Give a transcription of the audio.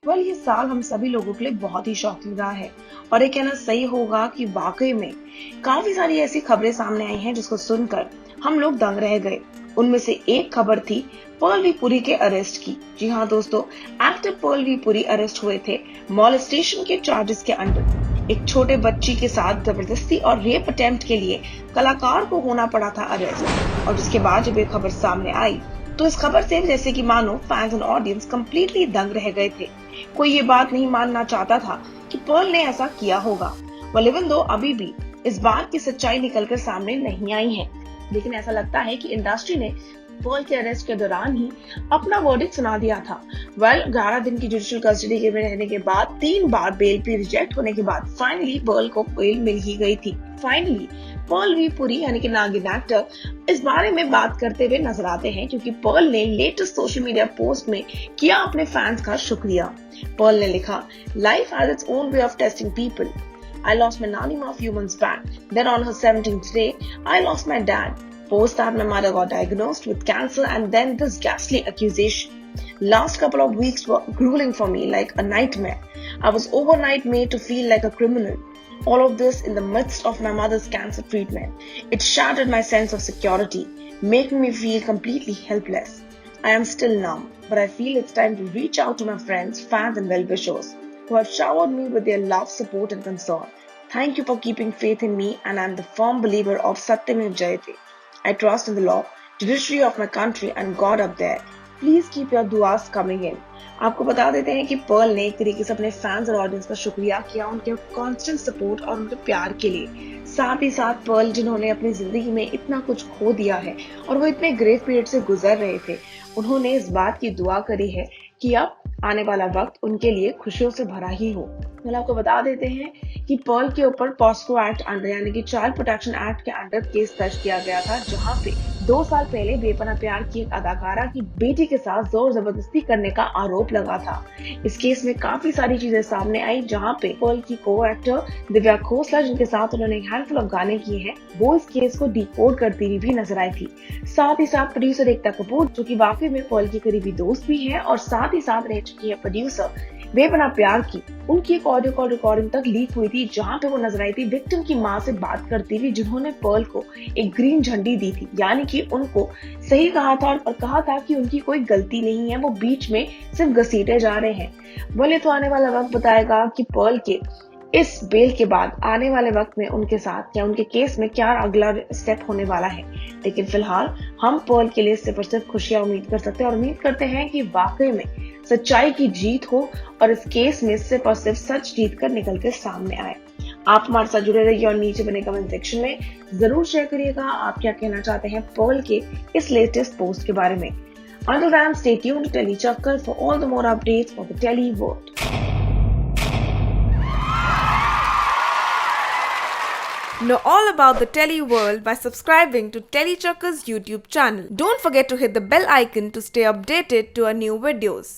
ये साल हम सभी लोगों के लिए बहुत ही शॉकिंग रहा है और ये कहना सही होगा कि वाकई में काफी सारी ऐसी खबरें सामने आई हैं जिसको सुनकर हम लोग दंग रह गए। उनमें से एक खबर थी पर्ल वी पुरी के अरेस्ट की। जी हाँ दोस्तों, actor Pearl V Puri arrest हुए थे मॉलेस्टेशन के चार्जेस के अंडर। एक छोटे बच्ची के साथ जबरदस्ती और रेप अटेम्प्ट के लिए कलाकार को होना पड़ा था अरेस्ट। और जिसके बाद जब ये खबर सामने आई तो इस खबर से जैसे कि मानो फैंस एंड ऑडियंस कंप्लीटली दंग रह गए थे। कोई ये बात नहीं मानना चाहता था कि पर्ल ने ऐसा किया होगा। इवन दो अभी भी इस बात की सच्चाई निकलकर सामने नहीं आई है, लेकिन ऐसा लगता है कि इंडस्ट्री ने पर्ल के अरेस्ट के दौरान ही अपना वर्डिक्ट सुना दिया था। 11 दिन की जुडिशियल कस्टडी में रहने के बाद 3 बार बेल पे रिजेक्ट होने के बाद फाइनली पर्ल को बेल मिल ही गई थी। फाइनली पर्ल वी पुरी यानी कि नागिन एक्टर इस बारे में बात करते हुए नजर आते हैं, क्योंकि पर्ल ने लेटेस्ट सोशल मीडिया पोस्ट में किया अपने फैंस का शुक्रिया। पर्ल ने लिखा, life has its own way of testing people. I lost my nanny a few months back. Then on her 17th day, I lost my dad. Post that, my mother got diagnosed with cancer and then this ghastly accusation. Last couple of weeks were grueling for me, like a nightmare. I was overnight made to feel like a criminal. All of this in the midst of my mother's cancer treatment. It shattered my sense of security, making me feel completely helpless. I am still numb, but I feel it's time to reach out to my friends, fans and well-wishers who have showered me with their love, support and concern. Thank you for keeping faith in me, and I am the firm believer of Satyamev Jayate. I trust in the law, judiciary of my country and God up there. Please keep your duas coming in. आपको बता देते हैं कि Perl ने एक तरीके से अपने फैंस और ऑडियंस का शुक्रिया किया उनके कांस्टेंट सपोर्ट और उनके प्यार के लिए। साथ ही साथ पर्ल जिन्होंने अपनी जिंदगी में इतना कुछ खो दिया है और वो इतने ग्रेट पीरियड से गुजर रहे थे, उन्होंने इस बात की दुआ करी है कि अब आने वाला वक्त उनके लिए खुशियों से भरा ही हो। आपको बता देते हैं कि पर्ल के ऊपर पॉस्को एक्ट अंडर यानी कि चाइल्ड प्रोटेक्शन एक्ट के अंडर केस दर्ज किया गया था, जहां पे 2 साल पहले बेपनाह प्यार की एक अदाकारा की बेटी के साथ जोर जबरदस्ती करने का आरोप लगा था। इस केस में काफी सारी चीजें सामने आई, जहां पे पर्ल की को एक्टर दिव्या खोसला, जिनके साथ उन्होंने एक हैंडफुल ऑफ गाने किए हैं, वो इस केस को डिकोड करती हुई भी नजर आई थी। साथ ही साथ प्रोड्यूसर एकता कपूर, जो कि वाकई में पर्ल की करीबी दोस्त भी है और साथ ही साथ रह चुकी है प्रोड्यूसर बेपनाह प्यार की, उनकी एक ऑडियो कॉल रिकॉर्डिंग तक लीक हुई थी, जहां पे वो नजर आई थी विक्टिम की मां से बात करती हुई, जिन्होंने पर्ल को एक ग्रीन झंडी दी थी, यानी कि उनको सही कहा था और कहा था कि उनकी कोई गलती नहीं है, वो बीच में सिर्फ घसीटे जा रहे हैं। बोले तो आने वाला वक्त बताएगा कि पर्ल के इस बेल के बाद आने वाले वक्त में उनके साथ या उनके केस में क्या अगला स्टेप होने वाला है। लेकिन फिलहाल हम पर्ल के लिए सिर्फ और सिर्फ खुशियां उम्मीद कर सकते हैं और उम्मीद करते हैं कि वाकई में सच्चाई की जीत हो और इस केस में सिर्फ और सिर्फ सच जीत कर निकल के सामने आए। आप हमारे साथ जुड़े रहिए और नीचे बने कमेंट सेक्शन में जरूर शेयर करिएगा आप क्या कहना चाहते हैं पर्ल के इस लेटेस्ट पोस्ट के बारे में। Until then, stay tuned to Telly Chakkar for all the more updates for the Telly world. Know all about the Telly world by subscribing to Telly Chakkar's YouTube channel. Don't forget to hit the bell icon to stay updated to our new videos.